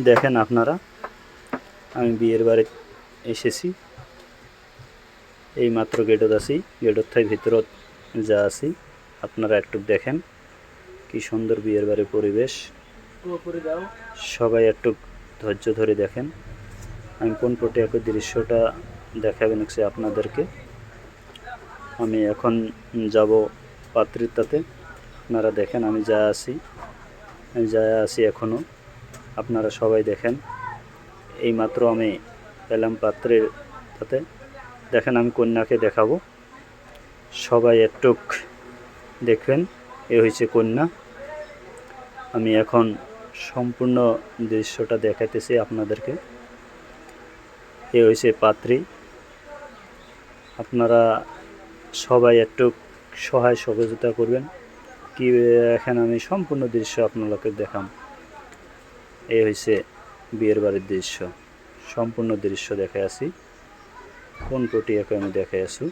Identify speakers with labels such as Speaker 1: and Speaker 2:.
Speaker 1: দেখেন আপনারা, আমি বিয়ের বাড়ি এসেছি, এই মাত্র গেটত আছি, গেটত থাই ভিতরত যা আছি। আপনারা একটু দেখেন কি সুন্দর বিয়ের বাড়ির পরিবেশ। সবাই একটু ধৈর্য ধরে দেখেন, আমি কোন পটে একই দৃশ্যটা দেখাবেন আপনাদেরকে। আমি এখন যাব পাত্রীর তাতে, আপনারা দেখেন আমি যা আছি এখনও। আপনারা সবাই দেখেন, এইমাত্র আমি এলাম পাত্রের তাতে। দেখেন আমি কন্যাকে দেখাবো, সবাই একটুক দেখবেন। এ হয়েছে কন্যা। আমি এখন সম্পূর্ণ দৃশ্যটা দেখাতেছি আপনাদেরকে। এ হয়েছে পাত্রী। আপনারা সবাই একটু সহায় সহযোগিতা করবেন। কি এখন আমি সম্পূর্ণ দৃশ্য আপনাদেরকে দেখাম। এই হয়েছে বিয়ের বাড়ির দৃশ্য, সম্পূর্ণ দৃশ্য দেখে আসি, কোন পটি আমি দেখে আসি।